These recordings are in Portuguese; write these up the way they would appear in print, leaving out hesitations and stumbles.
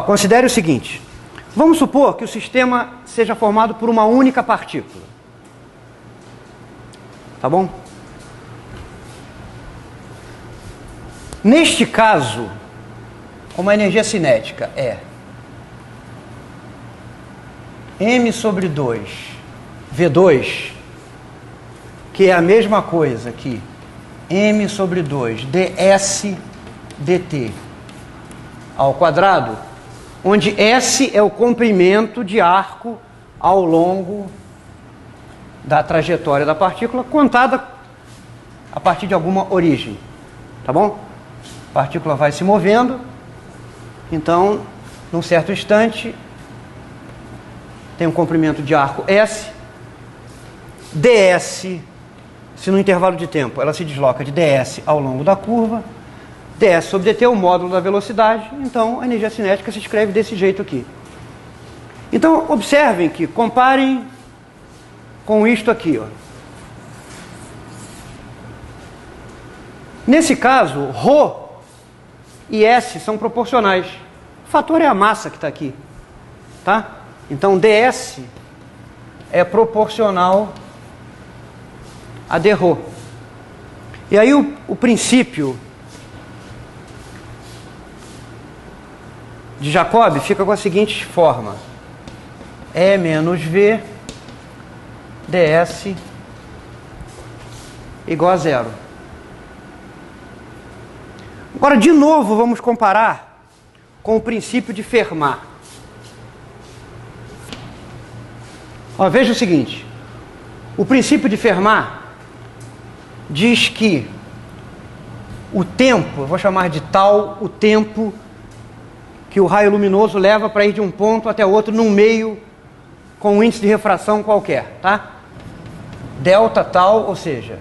Considere o seguinte. Vamos supor que o sistema seja formado por uma única partícula. Tá bom? Neste caso, como a energia cinética é m sobre 2 V2, que é a mesma coisa que m sobre 2 ds dt ao quadrado, onde S é o comprimento de arco ao longo da trajetória da partícula, contada a partir de alguma origem. Tá bom? A partícula vai se movendo, então, num certo instante, tem um comprimento de arco S, ds, se no intervalo de tempo ela se desloca de ds ao longo da curva, ds sobre dt é o módulo da velocidade, então a energia cinética se escreve desse jeito aqui. Então, observem que, comparem com isto aqui. Nesse caso, ρ e S são proporcionais. O fator é a massa que está aqui. Tá? Então, ds é proporcional a dρ. E aí o princípio de Jacobi fica com a seguinte forma: E menos V ds igual a zero. Agora, de novo, vamos comparar com o princípio de Fermat. Veja o seguinte. O princípio de Fermat diz que o tempo, eu vou chamar de tal, o tempo que o raio luminoso leva para ir de um ponto até outro num meio com um índice de refração qualquer, tá? Delta tal, ou seja,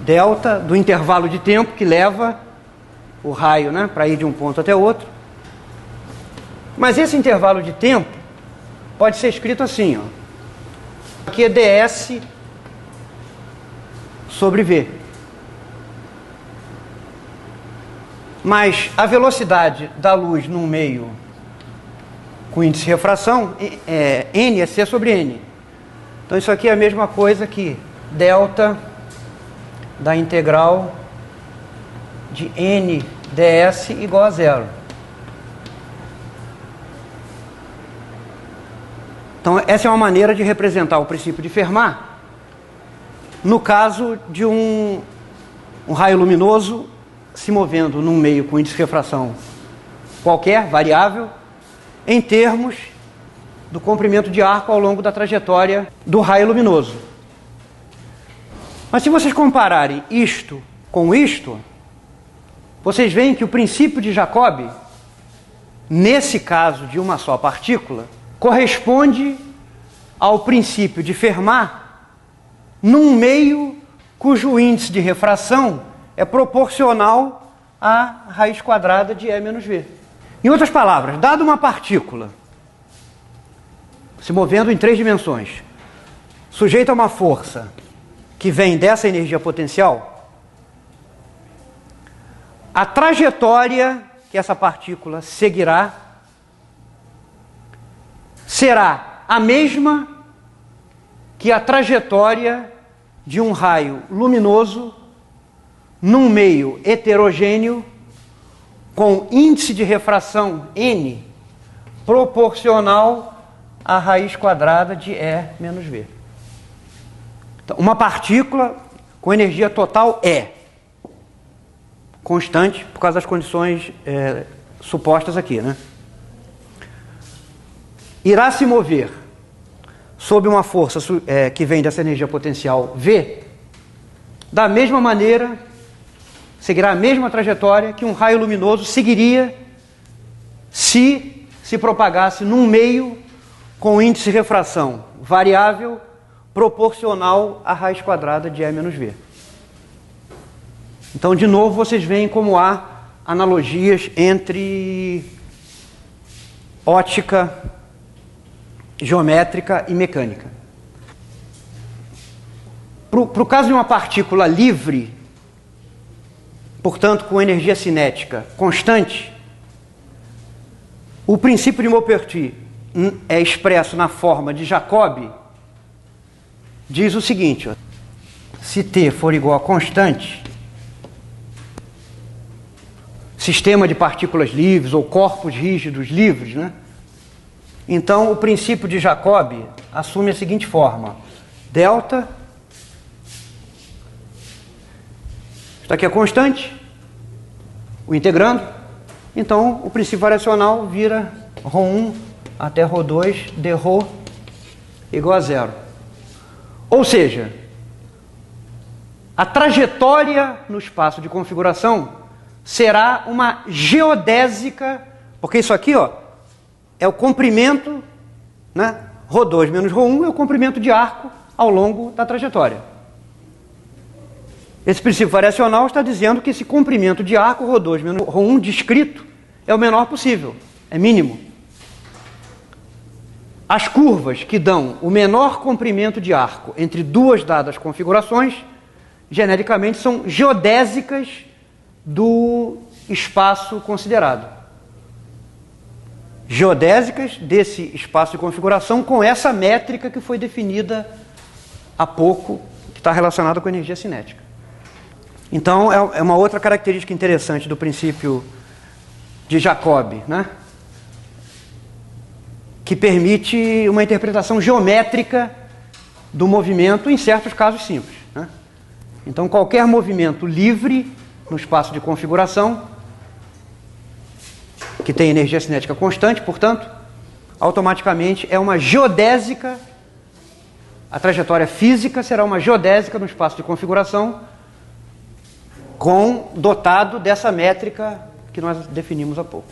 delta do intervalo de tempo que leva o raio, né, para ir de um ponto até outro. Mas esse intervalo de tempo pode ser escrito assim, aqui é ds sobre v. Mas a velocidade da luz num meio com índice de refração, n é c sobre n. Então isso aqui é a mesma coisa que delta da integral de n ds igual a zero. Então essa é uma maneira de representar o princípio de Fermat no caso de um raio luminoso se movendo num meio com índice de refração qualquer, variável, em termos do comprimento de arco ao longo da trajetória do raio luminoso. Mas se vocês compararem isto com isto, vocês veem que o princípio de Jacobi, nesse caso de uma só partícula, corresponde ao princípio de Fermat num meio cujo índice de refração é proporcional à raiz quadrada de E menos V. Em outras palavras, dado uma partícula se movendo em 3 dimensões, sujeita a uma força que vem dessa energia potencial, a trajetória que essa partícula seguirá será a mesma que a trajetória de um raio luminoso num meio heterogêneo com índice de refração n proporcional à raiz quadrada de E menos V. Então, uma partícula com energia total E, constante por causa das condições supostas aqui, né? Irá se mover sob uma força que vem dessa energia potencial V, da mesma maneira, seguirá a mesma trajetória que um raio luminoso seguiria se propagasse num meio com índice de refração variável proporcional à raiz quadrada de E menos V. Então, de novo, vocês veem como há analogias entre ótica, geométrica e mecânica. Para o caso de uma partícula livre, portanto com energia cinética constante, o princípio de Maupertuis é expresso na forma de Jacobi, diz o seguinte, ó, se T for igual a constante, sistema de partículas livres ou corpos rígidos livres, né? Então o princípio de Jacobi assume a seguinte forma: delta, isso aqui é constante, o integrando, então o princípio variacional vira ρ1 até ρ2 de ρ igual a zero. Ou seja, a trajetória no espaço de configuração será uma geodésica, porque isso aqui, ó, é o comprimento, né? ρ2 menos ρ1 é o comprimento de arco ao longo da trajetória. Esse princípio variacional está dizendo que esse comprimento de arco, ρ2 menos ρ1 descrito, é o menor possível, é mínimo. As curvas que dão o menor comprimento de arco entre duas dadas configurações, genericamente são geodésicas do espaço considerado. Geodésicas desse espaço de configuração com essa métrica que foi definida há pouco, que está relacionada com a energia cinética. Então, é uma outra característica interessante do princípio de Jacobi, né? Que permite uma interpretação geométrica do movimento em certos casos simples, né? Então, qualquer movimento livre no espaço de configuração, que tem energia cinética constante, portanto, automaticamente é uma geodésica, a trajetória física será uma geodésica no espaço de configuração, dotado dessa métrica que nós definimos há pouco.